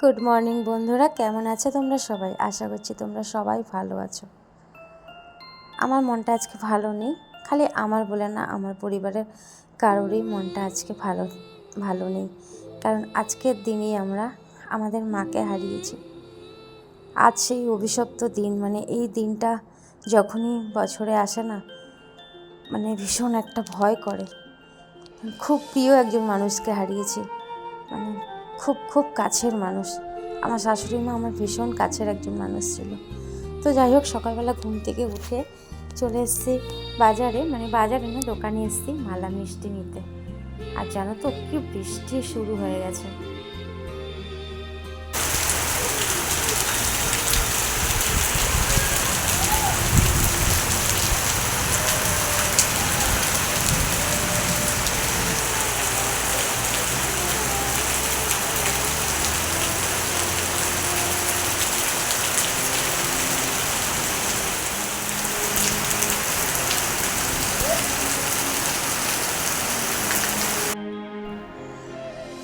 Good morning বন্ধুরা, কেমন আছো তোমরা সবাই? আশা করছি তোমরা সবাই ভালো আছো। আমার মনটা আজকে ভালো নেই, খালি আমার বলে না, আমার পরিবারের কারোরই মনটা আজকে ভালো নেই। কারণ আজকের দিনেই আমরা আমাদের মাকে হারিয়েছি। আজ সেই অভিশপ্ত দিন, এই দিনটা যখনই বছরে আসে না, ভীষণ একটা ভয় করে। খুব প্রিয় একজন মানুষকে হারিয়েছি, খুব খুব কাছের মানুষ। আমার শাশুড়ি মা আমার ভীষণ কাছের একজন মানুষ ছিল। তো যাই হোক, সকালবেলা ঘুম থেকে উঠে চলে এসেছি বাজারে, বাজারে না, দোকানে এসেছি মালা মিষ্টি নিতে। আর জানো তো, কি বৃষ্টি শুরু হয়ে গেছে।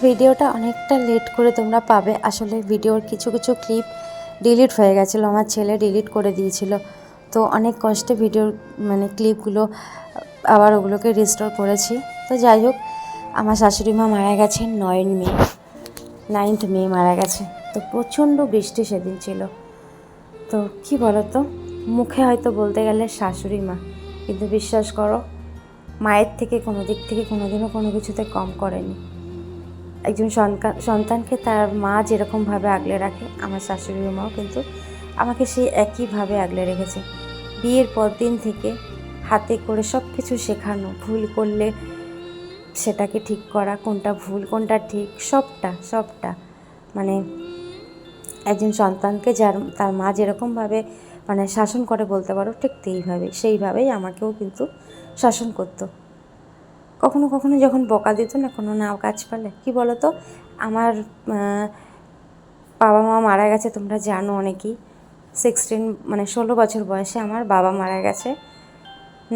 ভিডিওটা অনেকটা লেট করে তোমরা পাবে। আসলে ভিডিওর কিছু কিছু ক্লিপ ডিলিট হয়ে গেছিলো, আমার ছেলে ডিলিট করে দিয়েছিল। তো অনেক কষ্টে ভিডিওর ক্লিপগুলো আবার ওগুলোকে রিস্টোর করেছি। তো যাই হোক, আমার শাশুড়ি মা মারা গেছেন 9th মে মারা গেছে। তো প্রচণ্ড বৃষ্টি সেদিন ছিল। তো কি বলো তো, মুখে হয়তো বলতে গেলে শাশুড়ি মা, কিন্তু বিশ্বাস করো, মায়ের থেকে কোনো দিক থেকে কোনোদিনও কোনো কিছুতে কম করেনি। একজন সন্তানকে তার মা যেরকমভাবে আগলে রাখে, আমার শাশুড়ি মাও কিন্তু আমাকে সেই একইভাবে আগলে রেখেছে। বিয়ের পর দিন থেকে হাতে করে সব কিছু শেখানো, ভুল করলে সেটাকে ঠিক করা, কোনটা ভুল কোনটা ঠিক, সবটা একজন সন্তানকে তার মা যেরকমভাবে শাসন করে বলতে পারো, ঠিক সেইভাবেই আমাকেও কিন্তু শাসন করতো। কখনো কখনো যখন বকা দিত না কোনো না কাজ পারলে, কী বলো তো, আমার বাবা মা মারা গেছে, তোমরা জানো অনেকেই। 16 বছর বয়সে আমার বাবা মারা গেছে।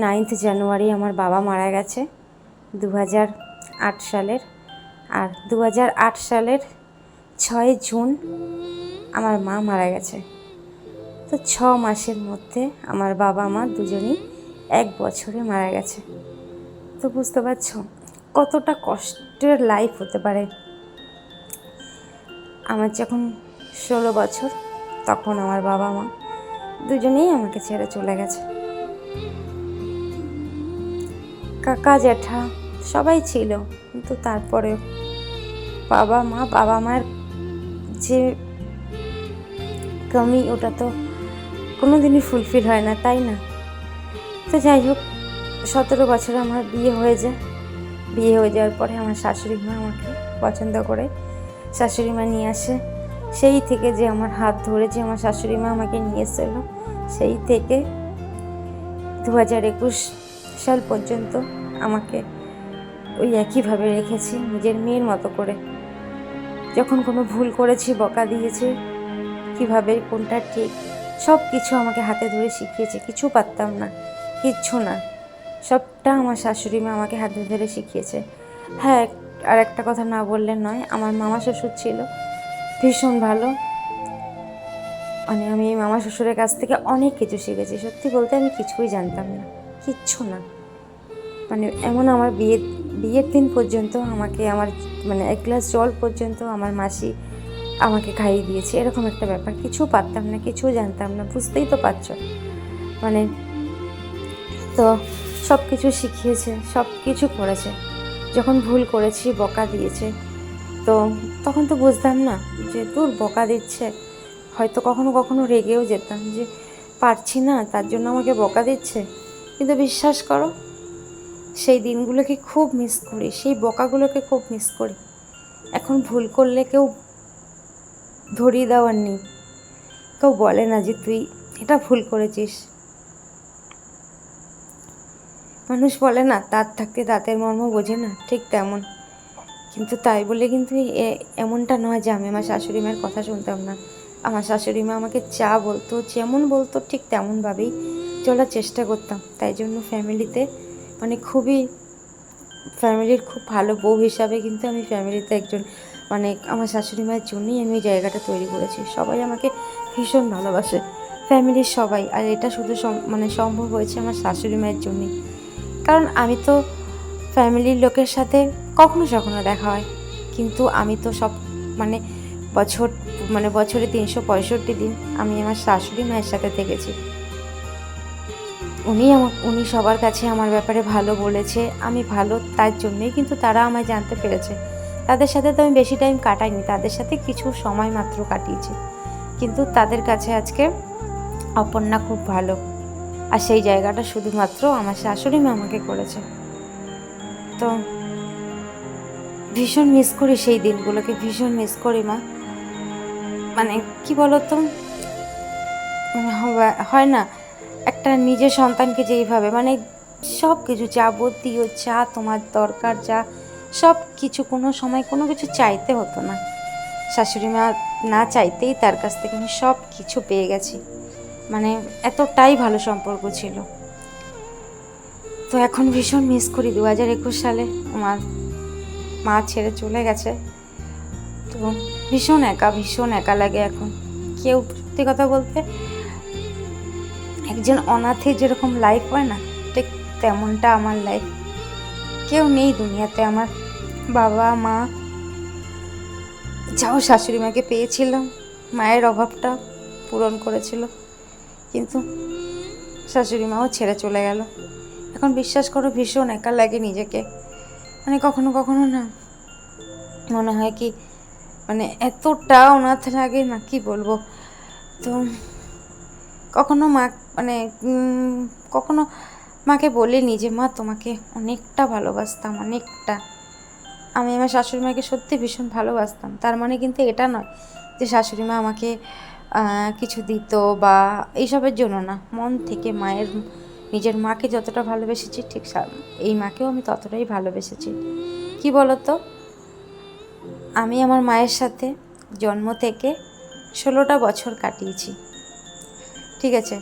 9th জানুয়ারি আমার বাবা মারা গেছে 2008 সালের। আর 2008 সালের 6 জুন আমার মা মারা গেছে। তো 6 মাসের মধ্যে আমার বাবা মা দুজনেই 1 বছরে মারা গেছে। তো বুঝতে পারছো কতটা কষ্টের লাইফ হতে পারে। আমার যখন 16 বছর, তখন আমার বাবা মা দুজনেই আমাকে ছেড়ে চলে গেছে। কাকা জ্যাঠা সবাই ছিল, কিন্তু তারপরেও বাবা মায়ের যে কমি, ওটা তো কোনো দিনই ফুলফিল হয় না, তাই না? তো যাই হোক, 17 বছরে আমার বিয়ে হয়ে যায়। বিয়ে হয়ে যাওয়ার পরে আমার শাশুড়ি মা আমাকে পছন্দ করে শাশুড়ি মা নিয়ে আসে। সেই থেকে যে আমার হাত ধরে যে আমার শাশুড়ি মা আমাকে নিয়ে এসেছিলো, সেই থেকে 2021 সাল পর্যন্ত আমাকে ওই একইভাবে রেখেছি, নিজের মেয়ের মতো করে। যখন কোনো ভুল করেছি বকা দিয়েছে, কীভাবে কোনটা ঠিক, সব কিছু আমাকে হাতে ধরে শিখিয়েছে। কিছু পারতাম না, কিচ্ছু না, সবটা আমার শাশুড়ি মা আমাকে হাতে ধরে শিখিয়েছে। হ্যাঁ, আর একটা কথা না বললে নয়, আমার মামা শ্বশুর ছিল ভীষণ ভালো। আমি এই মামা শ্বশুরের কাছ থেকে অনেক কিছু শিখেছি। সত্যি বলতে আমি কিছুই জানতাম না, কিচ্ছু না। এমন আমার বিয়ের দিন পর্যন্ত আমাকে আমার 1 গ্লাস জল পর্যন্ত আমার মাসি আমাকে খাইয়ে দিয়েছে, এরকম একটা ব্যাপার। কিছু পারতাম না, কিছু জানতাম না, বুঝতেই তো পারছো। তো সব কিছু শিখিয়েছে, সব কিছু করেছে। যখন ভুল করেছি বকা দিয়েছে, তো তখন তো বুঝতাম না যে তোর বকা দিচ্ছে। হয়তো কখনো কখনো রেগেও যেতাম যে পারছি না, তার জন্য আমাকে বকা দিচ্ছে। কিন্তু বিশ্বাস করো, সেই দিনগুলোকে খুব মিস করি, সেই বকাগুলোকে খুব মিস করি। এখন ভুল করলে কেউ ধরিয়ে দেওয়ার নেই, কেউ বলে না যে তুই এটা ভুল করেছিস। মানুষ বলে না, দাঁত থাকতে দাঁতের মর্ম বোঝে না, ঠিক তেমন। কিন্তু তাই বলে কিন্তু এমনটা নয় যে আমি আমার শাশুড়ি মায়ের কথা শুনতাম না। আমার শাশুড়ি মা আমাকে যা বলতো, যেমন বলতো, ঠিক তেমনভাবেই চলার চেষ্টা করতাম। তাই জন্য ফ্যামিলিতে ফ্যামিলির খুব ভালো বউ হিসাবে কিন্তু আমি ফ্যামিলিতে একজন মানে আমার শাশুড়ি মায়ের জন্যই আমি ওই জায়গাটা তৈরি করেছি। সবাই আমাকে ভীষণ ভালোবাসে, ফ্যামিলির সবাই। আর এটা শুধু মানে সম্ভব হয়েছে আমার শাশুড়ি মায়ের জন্যই। কারণ আমি তো ফ্যামিলির লোকের সাথে কখনো দেখা হয়, কিন্তু আমি তো সব মানে বছরে 365 দিন আমি আমার শাশুড়ি মায়ের সাথে থেকেছি। উনি সবার কাছে আমার ব্যাপারে ভালো বলেছে, আমি ভালো তার জন্যই কিন্তু তারা আমায় জানতে পেরেছে। তাদের সাথে তো আমি বেশি টাইম কাটাইনি, তাদের সাথে কিছু সময় মাত্র কাটিয়েছি, কিন্তু তাদের কাছে আজকে অপর্ণা খুব ভালো। আর সেই জায়গাটা শুধুমাত্র আমার শাশুড়ি মা আমাকে করেছে। তো ভীষণ মিস করি সেই দিনগুলোকে, ভীষণ মিস করি মা। মানে কি বলতো, মানে হয় না একটা নিজের সন্তানকে যেইভাবে মানে সব কিছু যাবতীয় যা তোমার দরকার, যা সব কিছু, কোনো সময় কোনো কিছু চাইতে হতো না। শাশুড়ি মা না চাইতেই তার কাছ থেকে আমি সব কিছু পেয়ে গেছি। মানে এতটাই ভালো সম্পর্ক ছিল। তো এখন ভীষণ মিস করি 2021 সালে আমার মা ছেড়ে চলে গেছে। তো ভীষণ একা লাগে এখন। কেউ, সত্যি কথা বলতে, একজন অনাথের যেরকম লাইফ হয় না, ঠিক তেমনটা আমার লাইফ। কেউ নেই দুনিয়াতে আমার। বাবা মা যাও শাশুড়ি মাকে পেয়েছিলাম, মায়ের অভাবটা পূরণ করেছিল, কিন্তু শাশুড়ি মাও ছেড়ে চলে গেল। এখন বিশ্বাস করো ভীষণ একা লাগে নিজেকে। মানে কখনো কখনো না মনে হয় কি, মানে এতটা অনাথ লাগে না, কি বলবো। তো কখনো মা মানে কখনো মাকে বলিনি যে মা তোমাকে অনেকটা ভালোবাসতাম, অনেকটা। আমি আমার শাশুড়ি মাকে সত্যি ভীষণ ভালোবাসতাম। তার মানে কিন্তু এটা নয় যে শাশুড়ি মা আমাকে কিছু দিত বা এইসবের জন্য না, মন থেকে নিজের মাকে যতটা ভালোবেসেছি, ঠিক এই মাকেও আমি ততটাই ভালোবেসেছি। কি বলতো, আমি আমার মায়ের সাথে জন্ম থেকে 16টা বছর কাটিয়েছি, ঠিক আছে।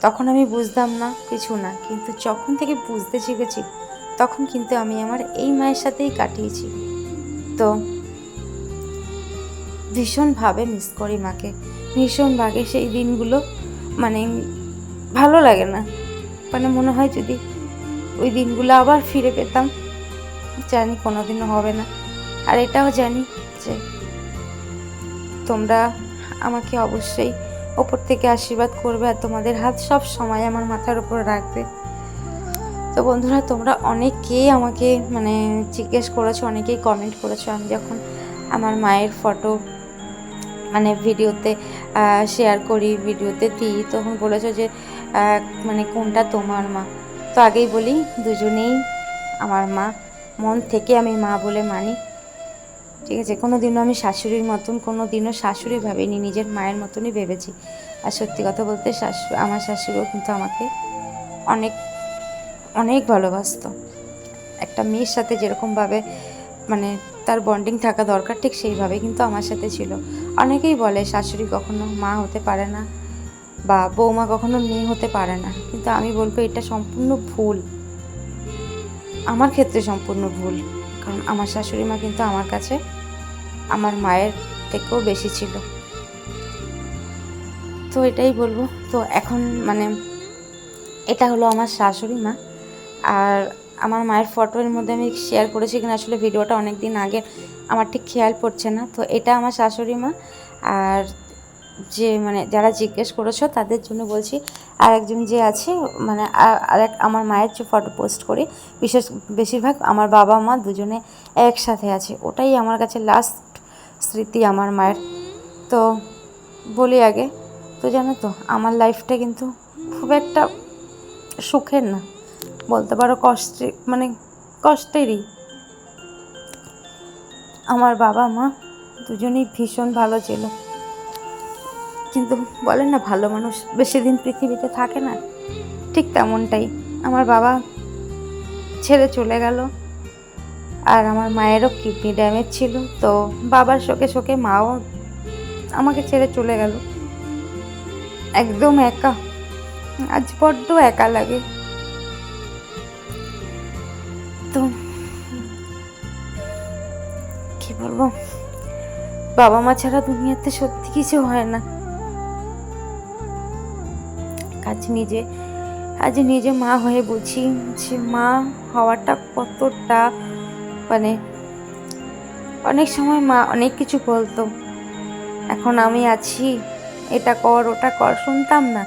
তখন আমি বুঝতাম না, কিছু না, কিন্তু যখন থেকে বুঝতে শিখেছি তখন কিন্তু আমি আমার এই মায়ের সাথেই কাটিয়েছি। তো ভীষণভাবে মিস করি মাকে, ভীষণভাবে। সেই দিনগুলো মানে ভালো লাগে না, মানে মনে হয় যদি ওই দিনগুলো আবার ফিরে পেতাম। জানি কোনোদিনও হবে না। আর এটাও জানি যে তোমরা আমাকে অবশ্যই ওপর থেকে আশীর্বাদ করবে আর তোমাদের হাত সব সময় আমার মাথার উপর রাখবে। তো বন্ধুরা, তোমরা অনেকেই আমাকে মানে জিজ্ঞেস করেছো, অনেকেই কমেন্ট করেছো আমি যখন আমার মায়ের ফটো মানে ভিডিওতে শেয়ার করি, ভিডিওতে দিই, তখন বলেছো যে মানে কোনটা তোমার মা। তো আগেই বলি, দুজনেই আমার মা, মন থেকে আমি মা বলে মানি, ঠিক আছে। কোনো দিনও আমি শাশুড়ির মতন কোনো দিনও শাশুড়ি ভাবিনি, নিজের মায়ের মতনই ভেবেছি। আর সত্যি কথা বলতে আমার শাশুড়িও কিন্তু আমাকে অনেক অনেক ভালোবাসতো। একটা মেয়ের সাথে যেরকমভাবে মানে তার বন্ডিং থাকা দরকার, ঠিক সেইভাবে কিন্তু আমার সাথে ছিল। অনেকেই বলে শাশুড়ি কখনো মা হতে পারে না বা বৌমা কখনো মেয়ে হতে পারে না, কিন্তু আমি বলবো এটা সম্পূর্ণ ভুল। আমার ক্ষেত্রে সম্পূর্ণ ভুল, কারণ আমার শাশুড়ি মা কিন্তু আমার কাছে আমার মায়ের থেকেও বেশি ছিল। তো এটাই বলবো। তো এখন মানে এটা হলো আমার শাশুড়ি মা। আর আমার মায়ের ফটোর মধ্যে আমি শেয়ার করেছি কিনা আসলে ভিডিওটা অনেক দিন আগে, আমার ঠিক খেয়াল পড়ছে না। তো এটা আমার শাশুড়ি মা। আর যে মানে যারা জিজ্ঞেস করেছো তাদের জন্য বলছি, আর একজন যে আছে মানে আরেক আমার মায়ের যে ফটো পোস্ট করি, বেশিরভাগ আমার বাবা মা দুজনে একসাথে আছে, ওটাই আমার কাছে লাস্ট স্মৃতি আমার মায়ের। তো বলি আগে, তো জানো তো আমার লাইফটা কিন্তু খুব একটা সুখের না, বলতে পারো কষ্টেরই। আমার বাবা মা দুজনেই ভীষণ ভালো ছিল, কিন্তু বলেন না ভালো মানুষ বেশি দিন পৃথিবীতে থাকে না, ঠিক তেমনটাই আমার বাবা ছেড়ে চলে গেল। আর আমার মায়েরও কিডনি ড্যামেজ ছিল, তো বাবার শোকে শোকে মাও আমাকে ছেড়ে চলে গেল। একদম একা, আজ বড্ড একা লাগে। তো কি বলবো, বাবা মা ছাড়া দুনিয়াতে সত্যি কিছু হয় না। আজ নিজে মা হয়ে বুঝি যে মা হওয়াটা কতটা, মানে অনেক সময় মা অনেক কিছু বলতো, এখন আমি আছি, এটা কর ওটা কর, শুনতাম না।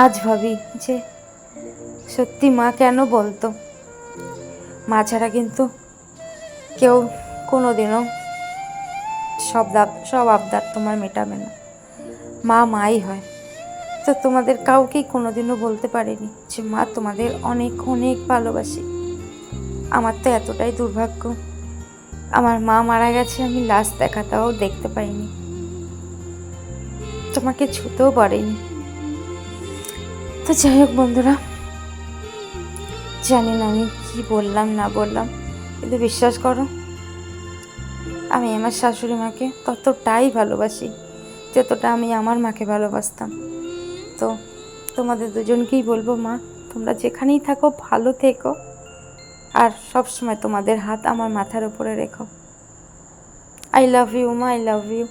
আজ ভাবি যে সত্যি মা কেন বলতো। মা ছাড়া কিন্তু কেউ কোনোদিনও সব আবদার তোমার মেটাবে না। মা মাই হয়। তো তোমাদের কাউকেই কোনোদিনও বলতে পারিনি যে মা তোমাদের অনেক অনেক ভালোবাসি। আমার তো এতটাই দুর্ভাগ্য, আমার মা মারা গেছে, আমি লাশ দেখাটাও দেখতে পাইনি, তোমাকে ছুতেও পারিনি। তো যাই হোক বন্ধুরা, জানি না আমি কি বললাম না বললাম, কিন্তু বিশ্বাস করো আমি আমার শাশুড়ি মাকে ততটাই ভালোবাসি যতটা আমি আমার মাকে ভালোবাসতাম। তো তোমাদের দুজনকেই বলবো, মা তোমরা যেখানেই থাকো ভালো থেকো, আর সব সময় তোমাদের হাত আমার মাথার উপরে রেখো। আই লাভ ইউ মা, আই লাভ ইউ।